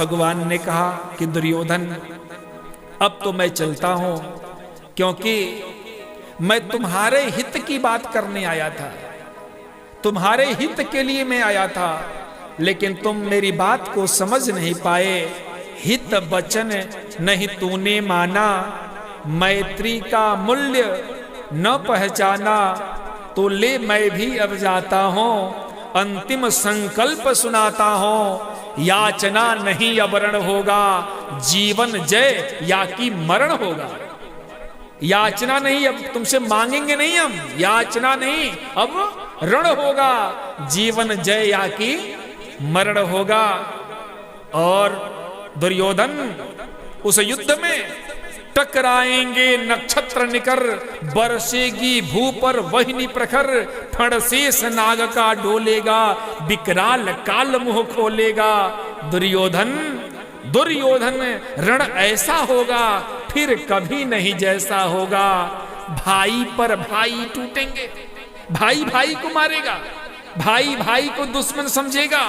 भगवान ने कहा कि दुर्योधन अब तो मैं चलता हूं, क्योंकि मैं तुम्हारे हित की बात करने आया था, तुम्हारे हित के लिए मैं आया था, लेकिन तुम मेरी बात को समझ नहीं पाए। हित वचन नहीं तूने माना, मैत्री का मूल्य न पहचाना, तो ले मैं भी अब जाता हूं, अंतिम संकल्प सुनाता हूं, याचना नहीं अब रण होगा, जीवन जय या कि मरण होगा। याचना नहीं, अब तुमसे मांगेंगे नहीं हम, याचना नहीं, अब रण होगा, जीवन जय या कि मरण होगा। और दुर्योधन उस युद्ध में टकराएंगे नक्षत्र निकर, बरसेगी भू पर वहिनी प्रखर, फणशेष नाग का डोलेगा, विकराल काल मुंह खोलेगा। दुर्योधन रण ऐसा होगा फिर कभी नहीं जैसा होगा। भाई पर भाई टूटेंगे, भाई भाई को मारेगा, भाई भाई को दुश्मन समझेगा,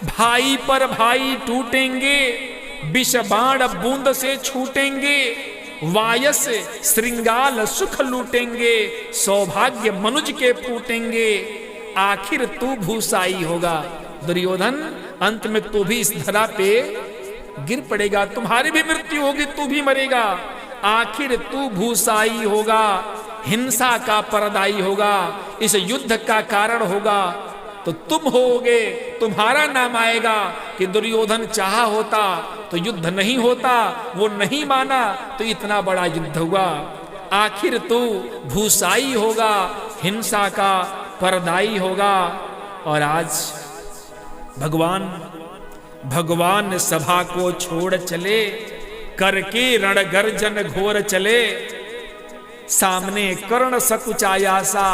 भाई पर भाई टूटेंगे, विष बाण बूंद से छूटेंगे, वायस श्रृंगाल सुख लूटेंगे, सौभाग्य मनुज के फूटेंगे, आखिर तू भूसाई होगा। दुर्योधन अंत में तू भी इस धरा पे गिर पड़ेगा, तुम्हारी भी मृत्यु होगी, तू भी मरेगा, आखिर तू भूसाई होगा, हिंसा का परदाई होगा, इस युद्ध का कारण होगा, तो तुम होगे, तुम्हारा नाम आएगा कि दुर्योधन चाहा होता तो युद्ध नहीं होता, वो नहीं माना तो इतना बड़ा युद्ध हुआ, आखिर तू भूसाई होगा, हिंसा का परदाई होगा। और आज भगवान सभा को छोड़ चले, करके रणगर्जन घोर चले, सामने कर्ण सकुचाया सा,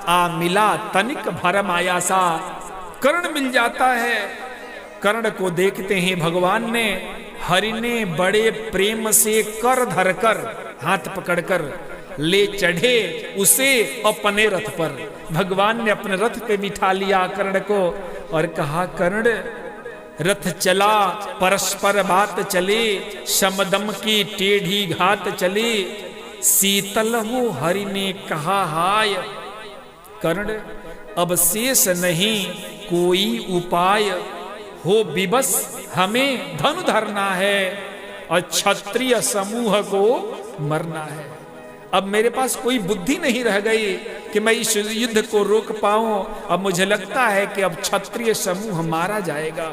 आ मिला तनिक भरम आया सा। कर्ण मिल जाता है, कर्ण को देखते हैं भगवान ने, हरि ने बड़े प्रेम से कर धरकर, हाथ पकड़कर ले चढ़े उसे अपने रथ पर। भगवान ने अपने रथ पे बिठा लिया कर्ण को और कहा, कर्ण रथ चला परस्पर बात चले, शमदम की टेढ़ी घात चले, शीतल हो हरि ने कहा हाय। कर्ण अब शेष नहीं कोई उपाय, हो विवश हमें धनु धरना है और क्षत्रिय समूह को मरना है। अब मेरे पास कोई बुद्धि नहीं रह गई कि मैं इस युद्ध को रोक पाऊं। अब मुझे लगता है कि अब क्षत्रिय समूह मारा जाएगा।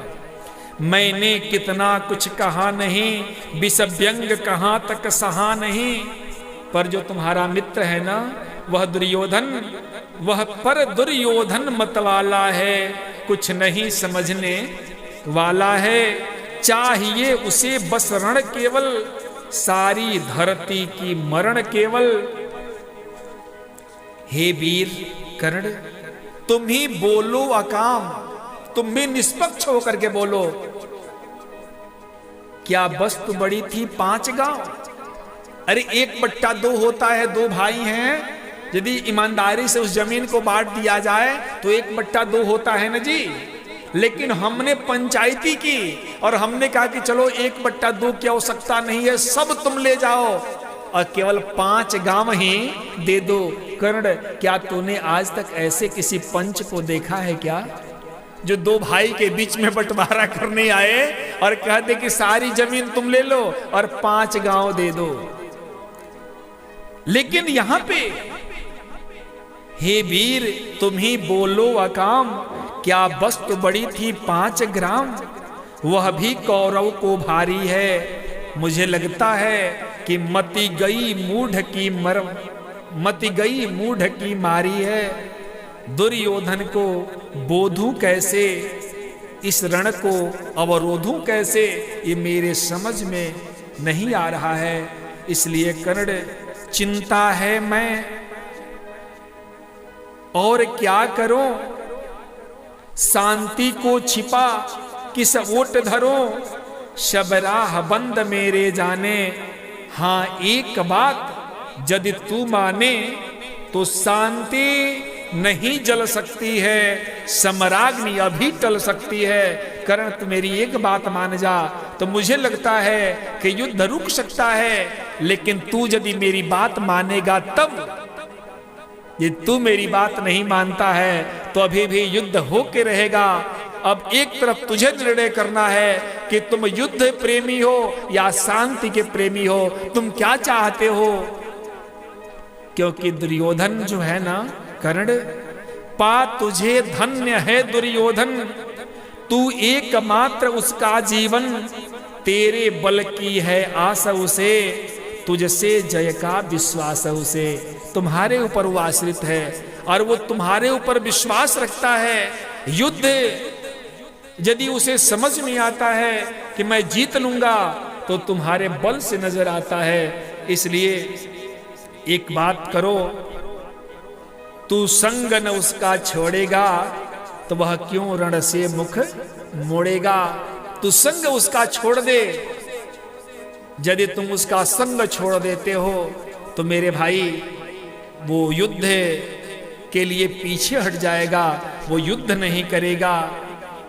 मैंने कितना कुछ कहा नहीं, विष व्यंग कहां तक सहा नहीं, पर जो तुम्हारा मित्र है ना वह दुर्योधन, वह पर दुर्योधन मतवाला है, कुछ नहीं समझने वाला है, चाहिए उसे बस रण केवल, सारी धरती की मरण केवल। हे वीर कर्ण तुम ही बोलो अकाम, तुम भी निष्पक्ष होकर के बोलो, क्या वस्तु बड़ी थी 5 गांव? अरे 1/2 होता है, 2 भाई हैं, यदि ईमानदारी से उस जमीन को बांट दिया जाए तो 1/2 होता है ना जी। लेकिन हमने पंचायती की और हमने कहा कि चलो 1/2 की आवश्यकता नहीं है, सब तुम ले जाओ और केवल 5 गांव ही दे दो। कर्ण क्या तूने आज तक ऐसे किसी पंच को देखा है क्या, जो 2 भाई के बीच में बंटवारा करने आए और कहते कि सारी जमीन तुम ले लो और 5 गांव दे दो। लेकिन यहां पे हे वीर तुम ही बोलो अकाम, क्या वस्तु बड़ी थी 5 ग्राम, वह भी कौरव को भारी है। मुझे लगता है कि मति गई मूढ़ की मारी है। दुर्योधन को बोधू कैसे, इस रण को अवरोधू कैसे, ये मेरे समझ में नहीं आ रहा है। इसलिए कर्ण चिंता है मैं और क्या करूं, शांति को छिपा किस ओट धरो, शबराह बंद मेरे जाने। हां एक बात यदि तू माने, तो शांति नहीं जल सकती है, समराग्नि अभी टल सकती है। कर्ण तू मेरी एक बात मान जा, तो मुझे लगता है कि युद्ध रुक सकता है, लेकिन तू यदि मेरी बात मानेगा तब। ये तू मेरी बात नहीं मानता है तो अभी भी युद्ध होके रहेगा। अब एक तरफ तुझे निर्णय करना है कि तुम युद्ध प्रेमी हो या शांति के प्रेमी हो, तुम क्या चाहते हो। क्योंकि दुर्योधन जो है ना कर्ण, पा तुझे धन्य है दुर्योधन, तू एकमात्र उसका जीवन, तेरे बल की है आस उसे, तुझसे जय का विश्वास उसे। तुम्हारे ऊपर वो आश्रित है और वो तुम्हारे ऊपर विश्वास रखता है। युद्ध यदि उसे समझ में आता है कि मैं जीत लूंगा, तो तुम्हारे बल से नजर आता है। इसलिए एक बात करो, तू संग न उसका छोड़ेगा तो वह क्यों रण से मुख मोड़ेगा। तू संग उसका छोड़ दे। यदि तुम उसका संग छोड़ देते हो तो मेरे भाई वो युद्ध के लिए पीछे हट जाएगा, वो युद्ध नहीं करेगा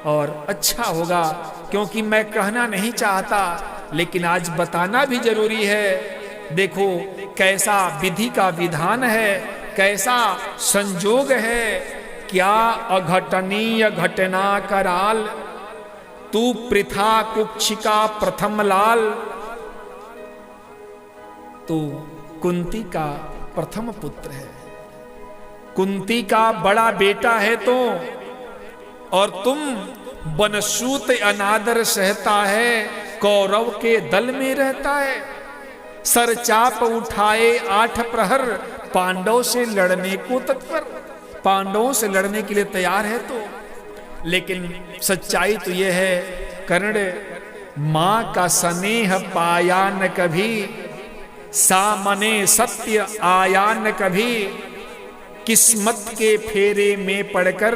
और अच्छा होगा। क्योंकि मैं कहना नहीं चाहता, लेकिन आज बताना भी जरूरी है। देखो कैसा विधि का विधान है, कैसा संजोग है, क्या अघटनीय घटना कराल, तू पृथा कुक्षिका प्रथम लाल। तो कुंती का प्रथम पुत्र है, कुंती का बड़ा बेटा है तो, और तुम बनसूत अनादर सहता है, कौरव के दल में रहता है। सरचाप उठाए 8 प्रहर, पांडव से लड़ने को तत्पर, पांडवों से लड़ने के लिए तैयार है तो। लेकिन सच्चाई तो यह है कर्ण, मां का स्नेह पाया न कभी, सामने सत्य आया न कभी, किस्मत के फेरे में पड़कर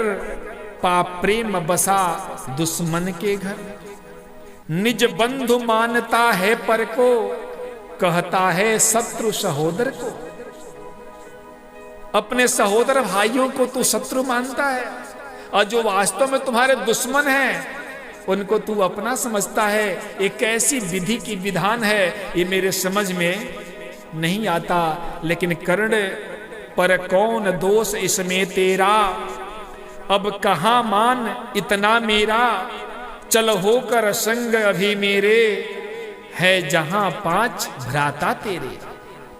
पा प्रेम बसा दुश्मन के घर। निज बंधु मानता है पर को, कहता है शत्रु सहोदर को। अपने सहोदर भाइयों को तू शत्रु मानता है, और जो वास्तव में तुम्हारे दुश्मन हैं उनको तू अपना समझता है। एक ऐसी विधि की विधान है, ये मेरे समझ में नहीं आता। लेकिन कर्ण, पर कौन दोष इसमें तेरा, अब कहां मान इतना मेरा, चल होकर संग अभी मेरे, है जहां 5 भ्राता तेरे।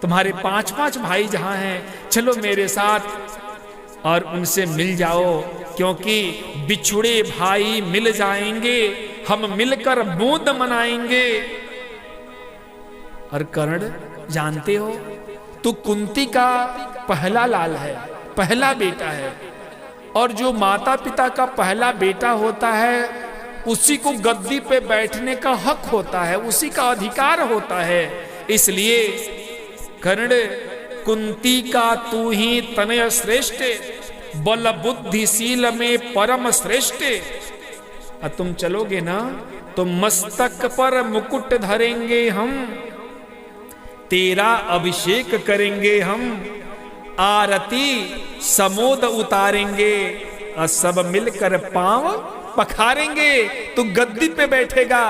तुम्हारे 5 भाई जहां हैं, चलो मेरे साथ और उनसे मिल जाओ, क्योंकि बिछुड़े भाई मिल जाएंगे, हम मिलकर मोद मनाएंगे। और कर्ण जानते हो, तू कुंती का पहला लाल है, पहला बेटा है, और जो माता पिता का पहला बेटा होता है उसी को गद्दी पे बैठने का हक होता है, उसी का अधिकार होता है। इसलिए कर्ण, कुंती का तू ही तनय श्रेष्ठ, बल बुद्धिशील में परम श्रेष्ठ। और तुम चलोगे ना तो मस्तक पर मुकुट धरेंगे हम, तेरा अभिषेक करेंगे हम, आरती समोद उतारेंगे, और सब मिलकर पांव पखारेंगे। तू गद्दी पे बैठेगा,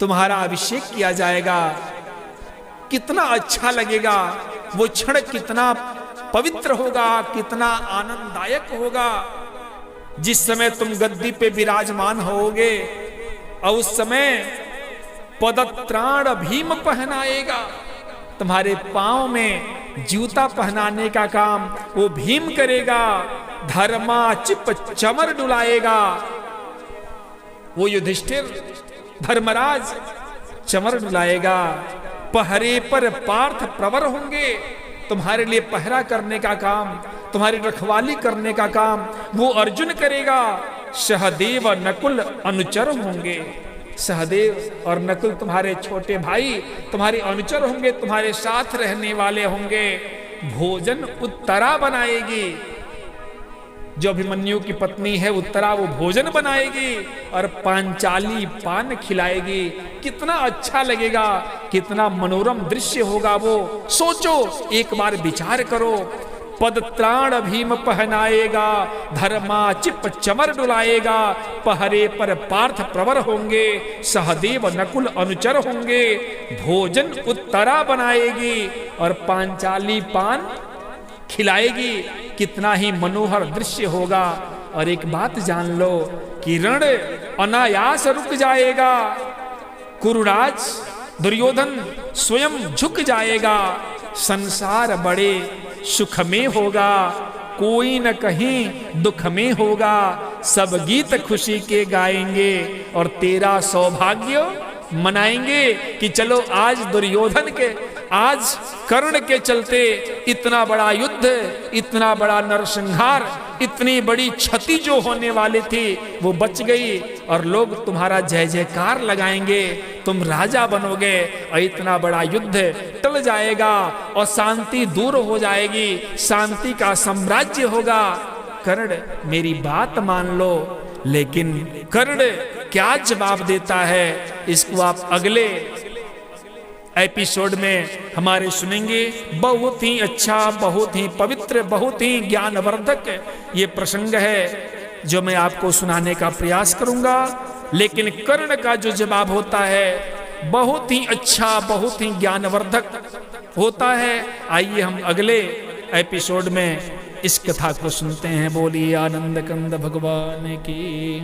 तुम्हारा अभिषेक किया जाएगा। कितना अच्छा लगेगा वो क्षण, कितना पवित्र होगा, कितना आनंददायक होगा। जिस समय तुम गद्दी पे विराजमान होगे और उस समय पदत्राण भीम पहनाएगा, तुम्हारे पांव में जूता पहनाने का काम वो भीम करेगा। धर्मा चिप चमर डुलाएगा, वो युधिष्ठिर धर्मराज चमर डुलाएगा। पहरे पर पार्थ प्रवर होंगे, तुम्हारे लिए पहरा करने का काम, तुम्हारी रखवाली करने का काम वो अर्जुन करेगा। सहदेव नकुल अनुचर होंगे, सहदेव और नकुल तुम्हारे छोटे भाई, तुम्हारे अनुचर होंगे, तुम्हारे साथ रहने वाले होंगे। भोजन उत्तरा बनाएगी, जो अभिमन्यु की पत्नी है उत्तरा, वो भोजन बनाएगी और पांचाली पान खिलाएगी। कितना अच्छा लगेगा, कितना मनोरम दृश्य होगा वो। सोचो, एक बार विचार करो, पदत्राण भीम पहनाएगा, धर्माचिप चमर डुलाएगा, पहरे पर पार्थ प्रवर होंगे, सहदेव नकुल अनुचर होंगे, भोजन उत्तरा बनाएगी और पांचाली पान खिलाएगी। कितना ही मनोहर दृश्य होगा। और एक बात जान लो कि रण अनायास रुक जाएगा, कुरुराज दुर्योधन स्वयं झुक जाएगा, संसार बड़े सुख में होगा, कोई न कहीं दुख में होगा, सब गीत खुशी के गाएंगे और तेरा सौभाग्य मनाएंगे कि चलो आज दुर्योधन के, आज कर्ण के चलते इतना बड़ा युद्ध, इतना बड़ा नरसंहार, इतनी बड़ी क्षति जो होने वाली थी वो बच गई और लोग तुम्हारा जय जयकार लगाएंगे, तुम राजा बनोगे और इतना बड़ा युद्ध टल जाएगा और शांति दूर हो जाएगी, शांति का साम्राज्य होगा। कर्ण मेरी बात मान लो। लेकिन कर्ण क्या जवाब देता है, इसको आप अगले एपिसोड में हमारे सुनेंगे। बहुत ही अच्छा, बहुत ही पवित्र, बहुत ही ज्ञानवर्धक ये प्रसंग है जो मैं आपको सुनाने का प्रयास करूंगा। लेकिन कर्ण का जो जवाब होता है बहुत ही अच्छा, बहुत ही ज्ञानवर्धक होता है। आइए हम अगले एपिसोड में इस कथा को सुनते हैं। बोलिए आनंद कंद भगवान की।